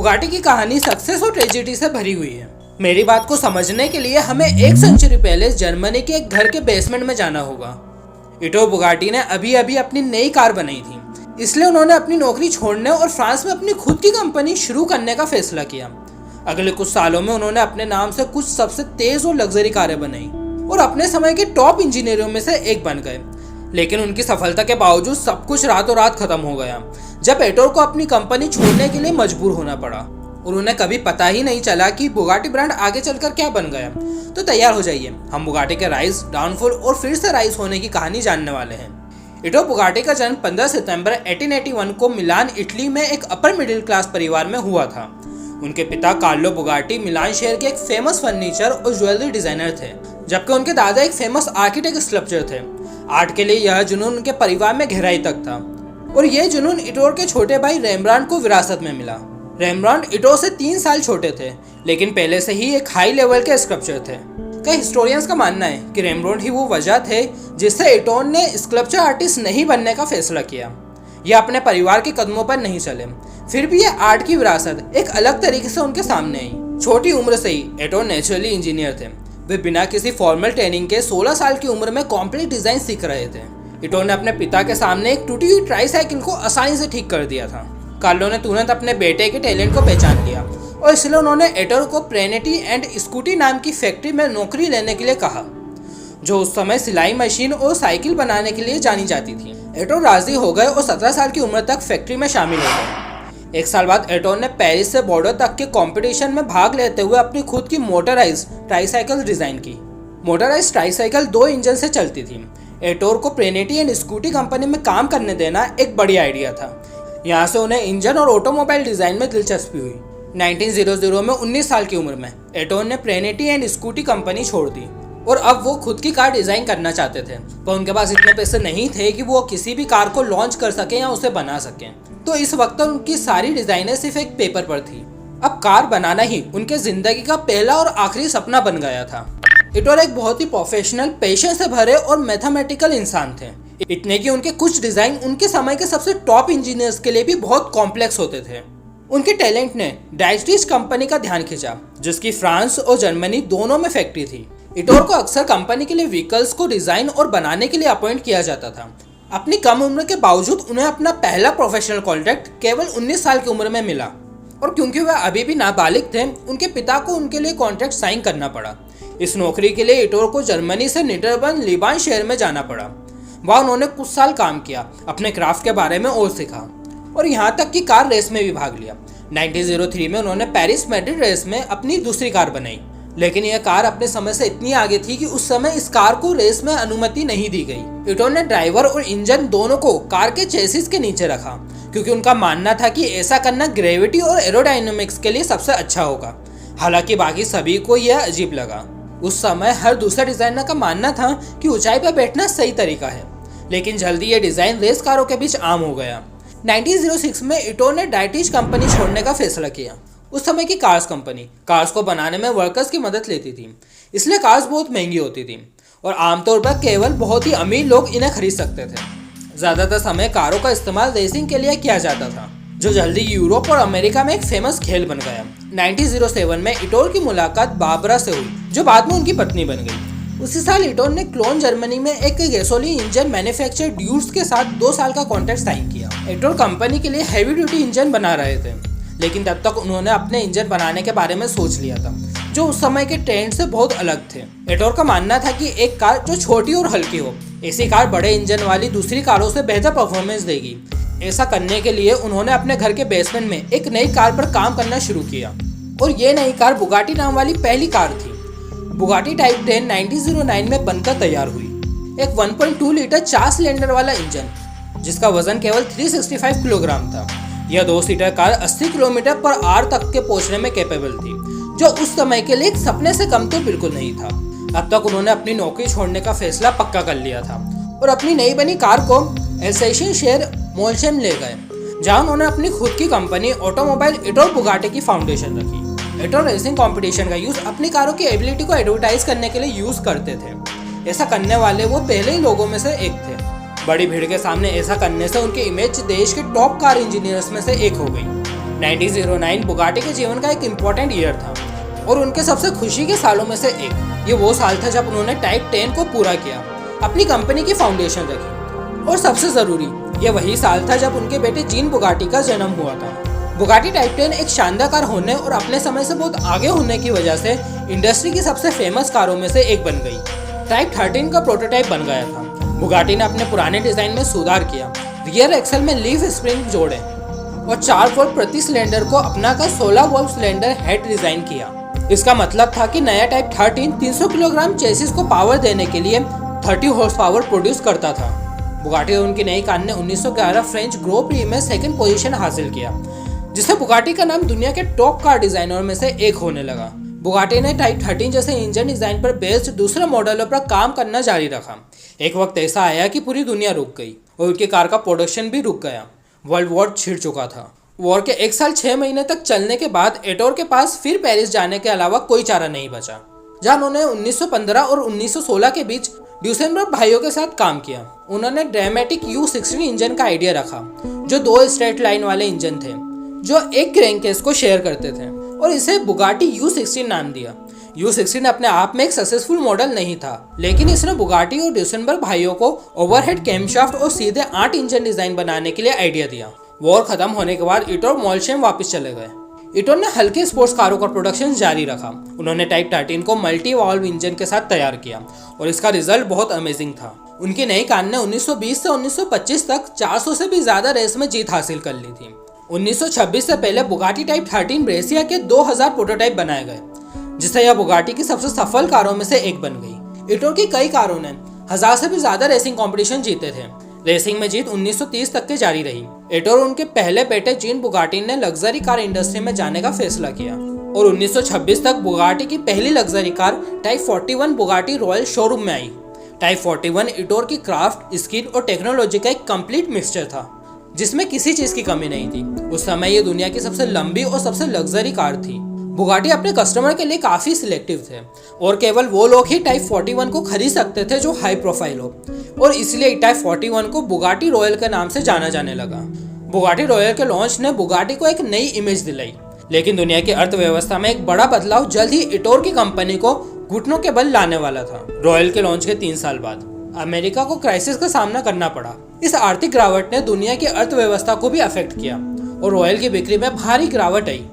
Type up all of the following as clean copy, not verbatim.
Bugatti की कहानी success और ट्रेजेडी से भरी हुई है। मेरी बात को समझने के लिए हमें 1 सेंचुरी पहले जर्मनी के एक घर के बेसमेंट में जाना होगा। इटो बुगाटी ने अभी अभी अपनी नई कार बनाई थी, इसलिए उन्होंने अपनी नौकरी छोड़ने और फ्रांस में अपनी खुद की कंपनी शुरू करने का फैसला किया। अगले कुछ सालों में उन्होंने अपने नाम से कुछ सबसे तेज और लग्जरी कारें बनाई और अपने समय के टॉप इंजीनियरों में से एक बन गए। लेकिन उनकी सफलता के बावजूद सब कुछ रातों रात खत्म हो गया जब एटोर को अपनी कंपनी छोड़ने के लिए मजबूर होना पड़ा और उन्हें कभी पता ही नहीं चला कि बुगाटी ब्रांड आगे चलकर क्या बन गया। तो तैयार हो जाइए, हम बुगाटी के राइज, डाउनफॉल और फिर से राइज होने की कहानी जानने वाले हैं। इटो बुगाटी का जन्म 15 सितंबर 1881 को मिलान, इटली में एक अपर मिडिल क्लास परिवार में हुआ था। उनके पिता कार्लो बुगाटी मिलान शहर के एक फेमस फर्नीचर और ज्वेलरी डिजाइनर थे, जबकि उनके दादा एक फेमस आर्किटेक्ट स्कल्पचर थे। आर्ट के लिए यह जुनून उनके परिवार में गहराई तक था और यह जुनून इटोर के छोटे भाई रेम्ब्रांड को विरासत में मिला। रेम्ब्रांड इटोर से 3 साल छोटे थे, लेकिन पहले से ही एक हाई लेवल के स्कल्पचर थे। कई हिस्टोरियंस का मानना है कि रेम्ब्रांड ही वो वजह थे जिससे इटोर ने स्कल्पचर आर्टिस्ट नहीं बनने का फैसला किया। यह अपने परिवार के कदमों पर नहीं चले, फिर भी यह आर्ट की विरासत एक अलग तरीके से उनके सामने आई। छोटी उम्र से ही इटोर नेचुरली इंजीनियर थे। वे बिना किसी फॉर्मल ट्रेनिंग के 16 साल की उम्र में कॉम्प्लीट डिजाइन सीख रहे थे। इटोर ने अपने पिता के सामने एक टूटी हुई ट्राईसाइकिल को आसानी से ठीक कर दिया था। कार्लो ने तुरंत अपने बेटे के टैलेंट को पहचान लिया और इसलिए उन्होंने इटोर को प्रेनेटी एंड स्कूटी नाम की फैक्ट्री में नौकरी लेने के लिए कहा, जो उस समय सिलाई मशीन और साइकिल बनाने के लिए जानी जाती थी। इटोर राजी हो गए और 17 साल की उम्र तक फैक्ट्री में शामिल हो गए। 1 साल बाद इटोर ने पेरिस से बॉर्डर तक के कंपटीशन में भाग लेते हुए अपनी खुद की मोटराइज ट्राईसाइकिल डिजाइन की। मोटराइज ट्राईसाइकिल 2 इंजन से चलती थी। इटोर को प्रेनेटी एंड स्कूटी कंपनी में काम करने देना एक बड़ी आइडिया था। यहाँ से उन्हें इंजन और ऑटोमोबाइल डिजाइन में दिलचस्पी हुई। 1900 में 19 साल की उम्र में इटोर ने प्रेनेटी एंड स्कूटी कंपनी छोड़ दी और अब वो खुद की कार डिजाइन करना चाहते थे, पर उनके पास इतने पैसे नहीं थे कि वो किसी भी कार को लॉन्च कर सके या उसे बना सके। तो इस वक्त उनकी सारी डिजाइनें सिर्फ एक पेपर पर थी। अब कार बनाना ही उनके जिंदगी का पहला और आखिरी सपना बन गया था। इटोर एक बहुत ही प्रोफेशनल, पेशेंस से भरे और मैथमेटिकल इंसान थे। इतने कि उनके कुछ डिजाइन उनके समय के सबसे टॉप इंजीनियर्स के लिए भी बहुत कॉम्प्लेक्स होते थे। उनके टैलेंट ने डाइस्टिच कंपनी का ध्यान खींचा, जिसकी फ्रांस और जर्मनी दोनों में फैक्ट्री थी। इटोर को अक्सर कंपनी के लिए व्हीकल्स को डिजाइन और बनाने के लिए अपॉइंट किया जाता था। अपनी कम उम्र के बावजूद उन्हें अपना पहला प्रोफेशनल कॉन्ट्रैक्ट केवल 19 साल की उम्र में मिला और क्योंकि वह अभी भी नाबालिग थे, उनके पिता को उनके लिए कॉन्ट्रैक्ट साइन करना पड़ा। इस नौकरी के लिए इटोर को जर्मनी से नीदरलैंड लिबान शहर में जाना पड़ा। वहाँ उन्होंने कुछ साल काम किया, अपने क्राफ्ट के बारे में और सीखा और यहाँ तक कि कार रेस में भी भाग लिया। 1903 में उन्होंने पेरिस मैड्रिड रेस में अपनी दूसरी कार बनाई, लेकिन यह कार अपने समय से इतनी आगे थी कि उस समय इस कार को रेस में अनुमति नहीं दी गई। इटोर ने ड्राइवर और इंजन दोनों को कार के चेसिस के नीचे रखा, क्योंकि उनका मानना था कि ऐसा करना ग्रेविटी और एरोडायनेमिक्स के लिए सबसे अच्छा होगा। हालांकि बाकी सभी को यह अजीब लगा। उस समय हर दूसरा डिजाइनर का मानना था कि ऊंचाई पर बैठना सही तरीका है, लेकिन जल्दी यह डिजाइन रेस कारों के बीच आम हो गया। 1906 में इटोर ने डाइटिच कंपनी छोड़ने का फैसला किया। उस समय की कार्स कंपनी कार्स को बनाने में वर्कर्स की मदद लेती थी, इसलिए कार्स बहुत महंगी होती थी और आमतौर पर केवल बहुत ही अमीर लोग इन्हें खरीद सकते थे। ज़्यादातर समय कारों का इस्तेमाल रेसिंग के लिए किया जाता था, जो जल्दी यूरोप और अमेरिका में एक फेमस खेल बन गया। 1907 में इटोर की मुलाकात बारबरा से हुई, जो बाद में उनकी पत्नी बन गई। उसी साल इटोर ने क्लोन जर्मनी में एक गैसोलीन इंजन मैन्युफैक्चर ड्यूस के साथ 2 साल का कॉन्ट्रैक्ट साइन किया। इटोर कंपनी के लिए हैवी ड्यूटी इंजन बना रहे थे, लेकिन तब तक उन्होंने अपने इंजन बनाने के बारे में सोच लिया था, जो उस समय के ट्रेंड से बहुत अलग थे। इटोर का मानना था कि एक कार जो छोटी और हल्की हो, ऐसी कार बड़े इंजन वाली दूसरी कारों से बेहतर परफॉर्मेंस देगी। ऐसा करने के लिए उन्होंने अपने घर के बेसमेंट में एक नई कार पर काम करना शुरू किया और ये नई कार बुगाटी नाम वाली पहली कार थी। बुगाटी टाइप 10 1909 में बनकर तैयार हुई। एक 1.2 लीटर 4 सिलेंडर वाला इंजन, जिसका वजन केवल 365 किलोग्राम था। यह 2 seater car 80 kilometre per hour तक के पहुंचने में कैपेबल थी, जो उस समय के लिए एक सपने से कम तो बिल्कुल नहीं था। अब तक उन्होंने अपनी नौकरी छोड़ने का फैसला पक्का कर लिया था और अपनी नई बनी कार को एल्सेशियन शहर मोल्शेम ले गए, जहां उन्होंने अपनी खुद की कंपनी ऑटोमोबाइल इटोर बुगाटी की फाउंडेशन रखी। इटोर रेसिंग कंपटीशन का यूज अपनी कारों की एबिलिटी को एडवर्टाइज करने के लिए यूज करते थे। ऐसा करने वाले वो पहले ही लोगों में से एक थे। बड़ी भीड़ के सामने ऐसा करने से उनकी इमेज देश के टॉप कार इंजीनियर्स में से एक हो गई। 1909 बुगाटी के जीवन का एक इम्पोर्टेंट ईयर था और उनके सबसे खुशी के सालों में से एक। ये वो साल था जब उन्होंने टाइप 10 को पूरा किया, अपनी कंपनी की फाउंडेशन रखी। और सबसे ज़रूरी, ये वही साल था जब उनके बेटे जीन बुगाटी का जन्म हुआ था। बुगाटी टाइप 10 एक शानदार कार होने और अपने समय से बहुत आगे होने की वजह से इंडस्ट्री की सबसे फेमस कारों में से एक बन गई। टाइप 13 का प्रोटोटाइप बन गया था। बुगाटी ने अपने पुराने डिजाइन में सुधार किया, रियर एक्सल में लीफ स्प्रिंग जोड़े और 4 वोल्ट प्रति सिलेंडर को अपनाकर 16 वोल्ट सिलेंडर हेड डिजाइन किया। इसका मतलब था कि नया टाइप 13 300 किलोग्राम चेसिस को पावर देने के लिए 30 हॉर्स पावर प्रोड्यूस करता था। बुगाटी और उनकी नई कार ने 1911 फ्रेंच ग्रो प्री में सेकंड पोजीशन हासिल किया, जिससे बुगाटी का नाम दुनिया के टॉप कार डिजाइनर में से एक होने लगा। बुगाटी ने टाइप 13 जैसे इंजन डिजाइन पर बेस्ड दूसरे मॉडलों पर काम करना जारी रखा। एक वक्त ऐसा आया कि पूरी दुनिया रुक गई और उनकी कार का प्रोडक्शन भी रुक गया। वर्ल्ड वॉर छिड़ चुका था। वॉर के 1 साल 6 महीने तक चलने के बाद एटोर के पास फिर पेरिस जाने के अलावा कोई चारा नहीं बचा, जहां उन्होंने 1915 और 1916 के बीच ड्यूसेनबर्ग भाइयों के साथ काम किया। उन्होंने ड्रामेटिक U16 इंजन का आइडिया रखा, जो 2 स्ट्रेट लाइन वाले इंजन थे जो एक क्रैंककेस को शेयर करते थे, और इसे बुगाटी U16 नाम दिया। U16 अपने आप में एक सक्सेसफुल मॉडल नहीं था, लेकिन इसने बुगाटी और ड्यूसेनबर्ग भाइयों को ओवरहेड कैमशाफ्ट और सीधे 8 इंजन डिजाइन बनाने के लिए आइडिया दिया। वॉर खत्म होने के बाद इटोर मोल्शेम वापस चले गए। इटोर ने हल्के स्पोर्ट्स कारों का प्रोडक्शन जारी रखा। उन्होंने टाइप 13 को मल्टी वाल्व इंजन के साथ तैयार किया और इसका रिजल्ट बहुत अमेजिंग था। उनकी नई कार ने 1920 से 1925 तक 400 से भी ज्यादा रेस में जीत हासिल कर ली थी। 1926 से पहले बुगाटी टाइप 13 ब्रेसिया के 2000 प्रोटोटाइप बनाए गए, जिससे यह बुगाटी की सबसे सफल कारों में से एक बन गई। इटोर की कई कारों ने 1000 से भी ज्यादा रेसिंग कॉम्पिटिशन जीते थे। रेसिंग में जीत 1930 तक के जारी रही। एटोर और उनके पहले बेटे जीन बुगाटी ने लग्जरी कार इंडस्ट्री में जाने का फैसला किया और 1926 तक बुगाटी की पहली luxury car type 41 Bugatti royal showroom में आई। टाइप 41 इटोर की क्राफ्ट, स्किल और टेक्नोलॉजी का एक कंप्लीट मिक्सचर था, जिसमें किसी चीज की कमी नहीं थी। उस समय ये दुनिया की सबसे लंबी और सबसे लग्जरी कार थी। बुगाटी अपने कस्टमर के लिए काफी सिलेक्टिव थे और केवल वो लोग ही टाइप 41 को खरीद सकते थे जो हाई प्रोफाइल हो, और इसलिए टाइप 41 को बुगाटी रॉयल के नाम से जाना जाने लगा। बुगाटी रॉयल के लॉन्च ने बुगाटी को एक नई इमेज दिलाई, लेकिन दुनिया की अर्थव्यवस्था में एक बड़ा बदलाव जल्द ही इटोर की कंपनी को घुटनों के बल लाने वाला था। रॉयल के लॉन्च के 3 साल बाद अमेरिका को क्राइसिस का सामना करना पड़ा। इस आर्थिक गिरावट ने दुनिया की अर्थव्यवस्था को भी अफेक्ट किया और रॉयल की बिक्री में भारी गिरावट आई।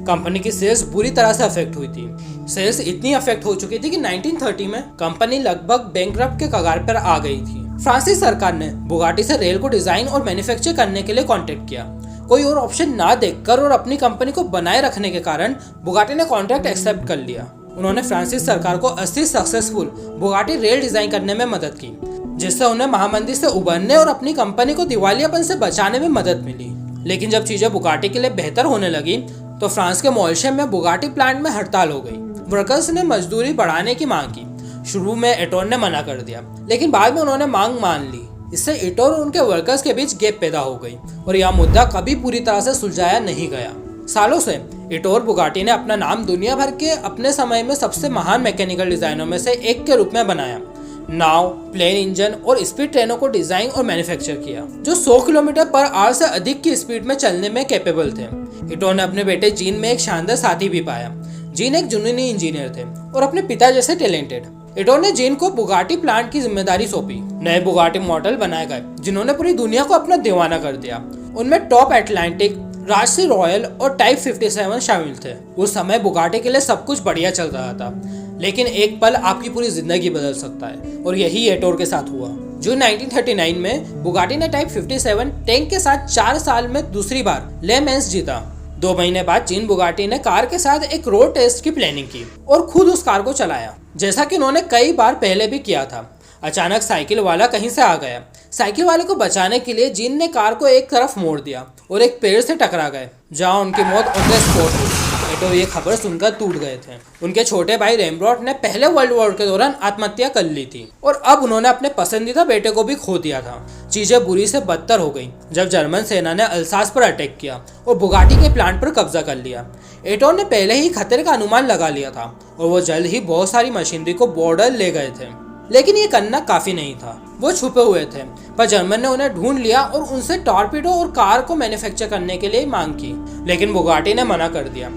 कंपनी की सेल्स बुरी तरह से अफेक्ट हुई थी। सेल्स इतनी अफेक्ट हो चुकी थी कि 1930 में कंपनी लगभग बैंकरप्ट के कगार पर आ गई थी। फ्रांसीसी सरकार ने बुगाटी से रेल को डिजाइन और मैन्युफैक्चर करने के लिए कॉन्ट्रैक्ट किया। कोई और ऑप्शन ना देखकर और अपनी कंपनी को बनाए रखने के कारण बुगाटी ने कॉन्ट्रैक्ट एक्सेप्ट कर लिया। उन्होंने फ्रांसीसी सरकार को 80 सक्सेसफुल बुगाटी रेल डिजाइन करने में मदद की, जिससे उन्हें महामंदी से उबरने और अपनी कंपनी को दिवालियापन से बचाने में मदद मिली। लेकिन जब चीजें बुगाटी के लिए बेहतर होने लगी तो फ्रांस के मोल्शेम में बुगाटी प्लांट में हड़ताल हो गई। वर्कर्स ने मजदूरी बढ़ाने की मांग की। शुरू में एटोर ने मना कर दिया, लेकिन बाद में उन्होंने मांग मान ली। इससे एटोर और उनके वर्कर्स के बीच गैप पैदा हो गई और यह मुद्दा कभी पूरी तरह से सुलझाया नहीं गया। सालों से एटोर बुगाटी ने अपना नाम दुनिया भर के अपने समय में सबसे महान मैकेनिकल डिजाइनों में से एक के रूप में बनाया। नाव, प्लेन इंजन और स्पीड ट्रेनों को डिजाइन और मैन्युफैक्चर किया, जो 100 किलोमीटर पर आवर से अधिक की स्पीड में चलने में कैपेबल थे। एटोर ने अपने बेटे जीन में एक शानदार साथी भी पाया। जीन एक जुनूनी इंजीनियर थे और अपने पिता जैसे टैलेंटेड। एटोर ने जीन को बुगाटी प्लांट की जिम्मेदारी सौंपी। नए बुगाटी मॉडल बनाए गए जिन्होंने पूरी दुनिया को अपना दीवाना कर दिया। उनमें टॉप एटलांटिक, राजसी रॉयल और टाइप 57 शामिल थे। उस समय बुगाटी के लिए सब कुछ बढ़िया चल रहा था, लेकिन एक पल आपकी पूरी जिंदगी बदल सकता है, और यही एटोर के साथ हुआ। जून 1939 में बुगाटी ने टाइप 57 टैंक के साथ 4 साल में दूसरी बार ले मैंस जीता। 2 महीने बाद जीन बुगाटी ने कार के साथ एक रोड टेस्ट की प्लानिंग की और खुद उस कार को चलाया, जैसा कि उन्होंने कई बार पहले भी किया था। अचानक साइकिल वाला कहीं से आ गया। साइकिल वाले को बचाने के लिए जीन ने कार को एक तरफ मोड़ दिया और एक पेड़ से टकरा गए, जहां उनकी मौत ऑन द स्पॉट हुई। एटोर ये खबर सुनकर टूट गए थे। उनके छोटे भाई रेम्ब्रांड ने पहले वर्ल्ड वॉर के दौरान आत्महत्या कर ली थी और अब उन्होंने अपने पसंदीदा बेटे को भी खो दिया था। चीजें बुरी से बदतर हो गई जब जर्मन सेना ने अल्सास पर अटैक किया और बुगाटी के प्लांट पर कब्जा कर लिया। एटोर ने पहले ही खतरे का अनुमान लगा लिया था और वो जल्द ही बहुत सारी मशीनरी को बॉर्डर ले गए थे। लेकिन ये करना काफी नहीं था, वो छुपे हुए थे, पर जर्मन ने उन्हें ढूंढ लिया और उनसे टॉर्पीडो और कार को मैन्युफैक्चर करने के लिए मांग की, लेकिन बुगाटी ने मना कर दिया।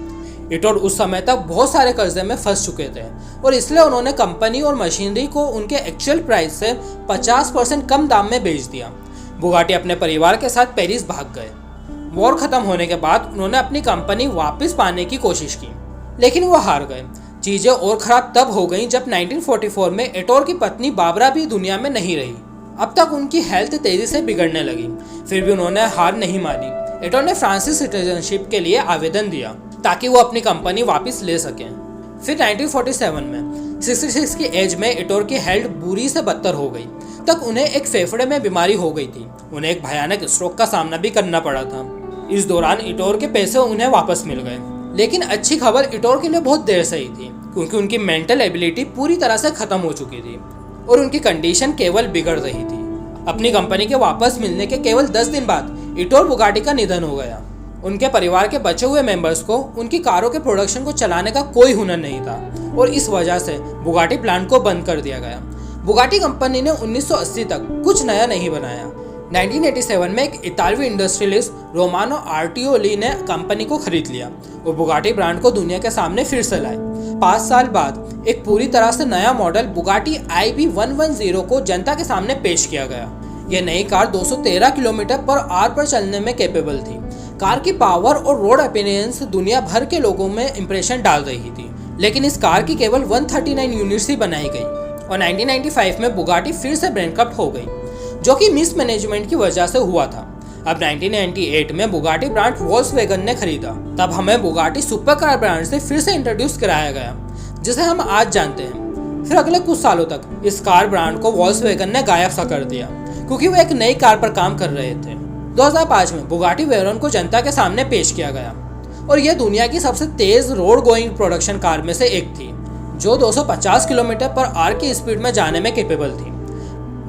इटोर उस समय तक बहुत सारे कर्जे में फंस चुके थे और इसलिए उन्होंने कंपनी और मशीनरी को उनके एक्चुअल प्राइस से 50% कम दाम में बेच दिया। बुगाटी अपने परिवार के साथ पेरिस भाग गए। वॉर खत्म होने के बाद उन्होंने अपनी कंपनी वापस पाने की कोशिश की, लेकिन वो हार गए। चीजें और खराब तब हो गईं जब 1944 में इटोर की पत्नी बाबरा भी दुनिया में नहीं रही। अब तक उनकी हेल्थ तेजी से बिगड़ने लगी, फिर भी उन्होंने हार नहीं मानी। इटोर ने फ्रांसीसी सिटीजनशिप के लिए आवेदन दिया ताकि वो अपनी कंपनी वापस ले सकें। फिर 1947 में 66 की एज में इटोर की हेल्थ बुरी से बदतर हो गई। तक उन्हें एक फेफड़े में बीमारी हो गई थी। उन्हें एक भयानक स्ट्रोक का सामना भी करना पड़ा था। इस दौरान इटोर के पैसे उन्हें वापस मिल गए, लेकिन अच्छी खबर इटोर के लिए बहुत देर से ही थी, क्योंकि उनकी मेंटल एबिलिटी पूरी तरह से खत्म हो चुकी थी और उनकी कंडीशन केवल बिगड़ रही थी। अपनी कंपनी के वापस मिलने के केवल 10 दिन बाद इटोर बुगाटी का निधन हो गया। उनके परिवार के बचे हुए मेंबर्स को उनकी कारों के प्रोडक्शन को चलाने का कोई हुनर नहीं था और इस वजह से बुगाटी प्लांट को बंद कर दिया गया। बुगाटी कंपनी ने 1980 तक कुछ नया नहीं बनाया। 1987 में एक इतालवी इंडस्ट्रियलिस्ट रोमानो आर्टियोली ने कंपनी को खरीद लिया और बुगाटी ब्रांड को दुनिया के सामने फिर से लाए। 5 साल बाद एक पूरी तरह से नया मॉडल बुगाटी IB 110 को जनता के सामने पेश किया गया। यह नई कार 213 किलोमीटर पर आवर पर चलने में कैपेबल थी। कार की पावर और रोड अपीयरेंस दुनिया भर के लोगों में इंप्रेशन डाल रही थी, लेकिन इस कार की केवल 139 यूनिट्स ही बनाई गई और 1995 में बुगाटी फिर से बैंकरप्ट हो गई, जो कि मिसमैनेजमेंट की वजह से हुआ था। अब 1998 में बुगाटी ब्रांड वॉल्क्सवैगन ने खरीदा। तब हमें बुगाटी सुपर कार ब्रांड से फिर से इंट्रोड्यूस कराया गया, जिसे हम आज जानते हैं। फिर अगले कुछ सालों तक इस कार ब्रांड को वॉल्क्सवैगन ने गायब सा कर दिया, क्योंकि वो एक नई कार पर काम कर रहे थे। 2005 में बुगाटी वेरोन को जनता के सामने पेश किया गया और यह दुनिया की सबसे तेज रोड गोइंग प्रोडक्शन कार में से एक थी, जो 250 किलोमीटर पर आवर की स्पीड में जाने में कैपेबल थी।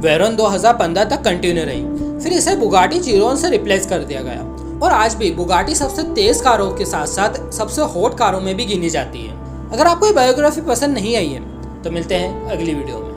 वेरोन 2015 तक कंटिन्यू रही, फिर इसे बुगाटी चिरोन से रिप्लेस कर दिया गया और आज भी बुगाटी सबसे तेज कारों के साथ साथ सबसे हॉट कारों में भी गिनी जाती है। अगर आपको ये बायोग्राफी पसंद नहीं आई है तो मिलते हैं अगली वीडियो में।